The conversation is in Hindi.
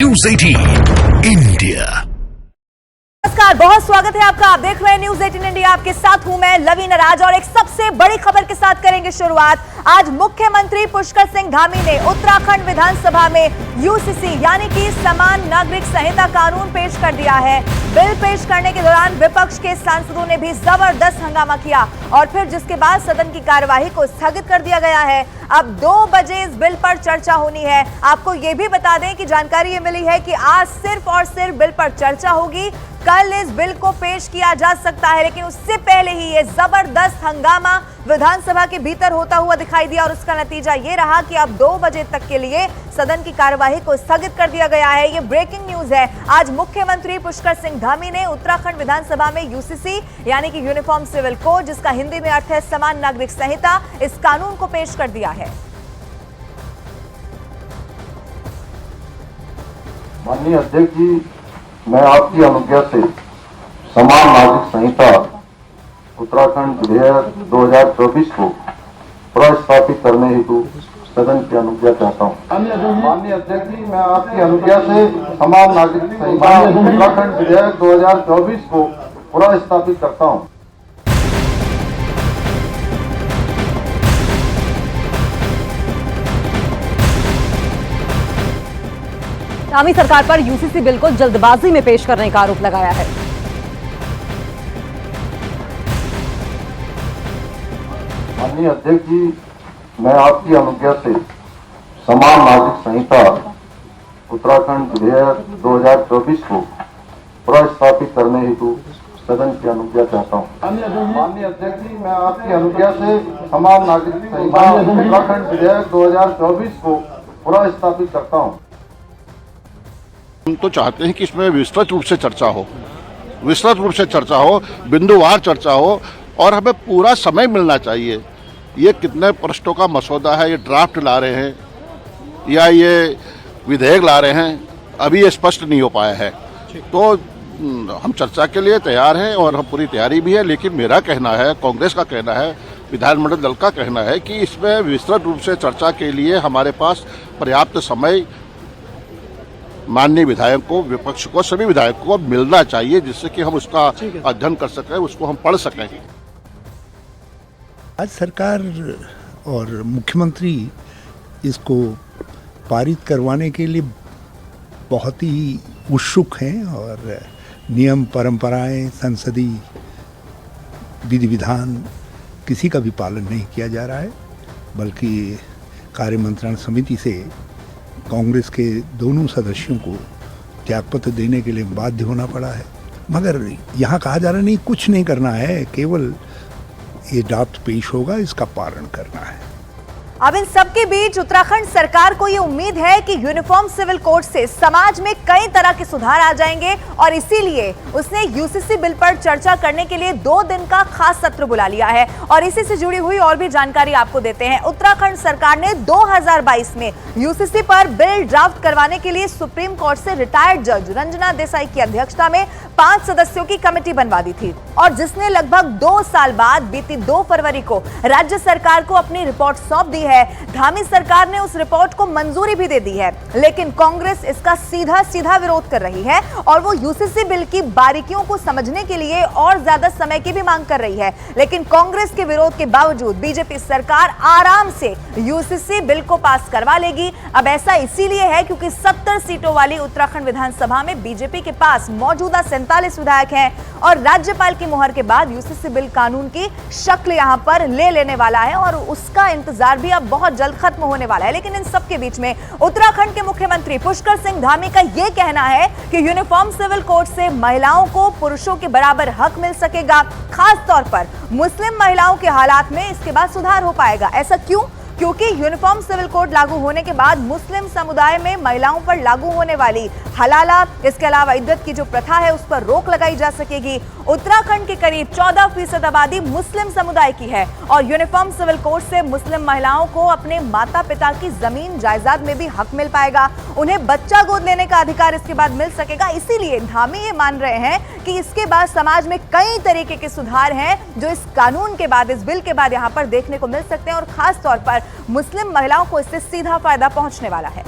News 18 India. नमस्कार, बहुत स्वागत है आपका। आप देख रहे हैं न्यूज 18 इंडिया। आपके साथ हूं मैं लवीना राज और एक सबसे बड़ी खबर के साथ करेंगे शुरुआत। आज मुख्यमंत्री पुष्कर सिंह धामी ने उत्तराखंड विधानसभा में यूसीसी यानी कि समान नागरिक संहिता कानून पेश कर दिया है। बिल पेश करने के दौरान विपक्ष के सांसदों ने भी जबरदस्त हंगामा किया और फिर जिसके बाद सदन की कार्यवाही को स्थगित कर दिया गया है। अब 2 बजे इस बिल पर चर्चा होनी है। आपको यह भी बता दें कि जानकारी ये मिली है कि आज सिर्फ और सिर्फ बिल पर चर्चा होगी। कल इस बिल को पेश किया जा सकता है, लेकिन उससे पहले ही ये जबरदस्त हंगामा विधानसभा के भीतर होता हुआ दिखाई दिया और उसका नतीजा ये रहा कि अब 2 बजे तक के लिए सदन की कार्यवाही को स्थगित कर दिया गया है। ये ब्रेकिंग न्यूज है। आज मुख्यमंत्री पुष्कर सिंह धामी ने उत्तराखंड विधानसभा में यूसीसी यानी कि यूनिफॉर्म सिविल कोड, जिसका हिंदी में अर्थ है समान नागरिक संहिता, इस कानून को पेश कर दिया है। माननीय अध्यक्ष जी, मैं आपकी अनुज्ञा से समान नागरिक संहिता उत्तराखंड विधेयक 2024 को प्रस्तावित करने हेतु सदन की अनुज्ञा चाहता हूँ। माननीय अध्यक्ष जी, मैं आपकी अनुज्ञा से समान नागरिक संहिता उत्तराखंड विधेयक 2024 को प्रस्तावित करता हूँ। धामी सरकार पर यूसीसी बिल को जल्दबाजी में पेश करने का आरोप लगाया है। माननीय अध्यक्ष जी, मैं आपकी अनुज्ञा से समान नागरिक संहिता उत्तराखंड विधेयक 2024 को प्रस्तावित करने हेतु सदन की अनुज्ञा चाहता हूँ। माननीय अध्यक्ष जी, मैं आपकी अनुज्ञा से समान नागरिक संहिता उत्तराखंड विधेयक 2024 को प्रस्तावित करता हूँ। हम तो चाहते हैं कि इसमें विस्तृत रूप से चर्चा हो, बिंदुवार चर्चा हो और हमें पूरा समय मिलना चाहिए। ये कितने प्रश्नों का मसौदा है, ये ड्राफ्ट ला रहे हैं या ये विधेयक ला रहे हैं, अभी ये स्पष्ट नहीं हो पाया है। तो हम चर्चा के लिए तैयार हैं और हम पूरी तैयारी भी है, लेकिन मेरा कहना है, कांग्रेस का कहना है, विधानमंडल दल का कहना है कि इसमें विस्तृत रूप से चर्चा के लिए हमारे पास पर्याप्त समय माननीय विधायक को, विपक्ष को, सभी विधायकों को मिलना चाहिए, जिससे कि हम उसका अध्ययन कर सकें, उसको हम पढ़ सकें। आज सरकार और मुख्यमंत्री इसको पारित करवाने के लिए बहुत ही उत्सुक हैं और नियम, परंपराएं, संसदीय विधि विधान किसी का भी पालन नहीं किया जा रहा है, बल्कि कार्य मंत्रणा समिति से कांग्रेस के दोनों सदस्यों को त्यागपत्र देने के लिए बाध्य होना पड़ा है। मगर यहाँ कहा जा रहा नहीं, कुछ नहीं करना है, केवल ये ड्राफ्ट पेश होगा, इसका पालन करना है। अब इन सबके बीच उत्तराखंड सरकार को ये उम्मीद है कि यूनिफॉर्म सिविल कोड से समाज में कई तरह के सुधार आ जाएंगे और इसीलिए उसने यूसीसी बिल पर चर्चा करने के लिए 2 दिन का खास सत्र बुला लिया है। और इसी से जुड़ी हुई और भी जानकारी आपको देते हैं। उत्तराखंड सरकार ने 2022 में यूसीसी पर बिल ड्राफ्ट करवाने के लिए सुप्रीम कोर्ट से रिटायर्ड जज रंजना देसाई की अध्यक्षता में 5 सदस्यों की कमेटी बनवा दी थी और जिसने लगभग 2 साल बाद बीती 2 फरवरी को राज्य सरकार को अपनी रिपोर्ट सौंप दी है। धामी सरकार ने उस रिपोर्ट को मंजूरी भी दे दी है, लेकिन कांग्रेस इसका सीधा विरोध कर रही है और वो यूसीसी बिल की बारीकियों को समझने के लिए और ज्यादा समय की भी मांग कर रही है। लेकिन कांग्रेस के विरोध के बावजूद बीजेपी सरकार आराम से यूसीसी बिल को पास करवा लेगी। अब ऐसा इसीलिए है क्योंकि 70 सीटों वाली उत्तराखंड विधानसभा में बीजेपी के पास मौजूदा 47 विधायक हैं और राज्यपाल की मुहर के बाद यूसीसी बिल कानून की शक्ल यहां पर ले लेने वाला है और उसका इंतजार भी अब बहुत जल्द खत्म होने वाला है। लेकिन इन सबके बीच में उत्तराखंड के मुख्यमंत्री पुष्कर सिंह धामी का यह कहना है कि यूनिफॉर्म सिविल कोड से महिलाओं को पुरुषों के बराबर हक मिल सकेगा। खास तौर पर मुस्लिम महिलाओं के हालात में इसके बाद सुधार हो पाएगा। ऐसा क्यों? क्योंकि यूनिफॉर्म सिविल कोड लागू होने के बाद मुस्लिम समुदाय में महिलाओं पर लागू होने वाली हलाला, इसके अलावा इद्दत की जो प्रथा है उस पर रोक लगाई जा सकेगी। उत्तराखंड की करीब 14% आबादी मुस्लिम समुदाय की है और यूनिफॉर्म सिविल कोड से मुस्लिम महिलाओं को अपने माता पिता की जमीन जायदाद में भी हक मिल पाएगा। उन्हें बच्चा गोद लेने का अधिकार इसके बाद मिल सकेगा। इसीलिए धामी ये मान रहे हैं कि इसके बाद समाज में कई तरीके के सुधार हैं जो इस कानून के बाद, इस बिल के बाद यहाँ पर देखने को मिल सकते हैं और खास तौर पर मुस्लिम महिलाओं को इससे सीधा फायदा पहुंचने वाला है।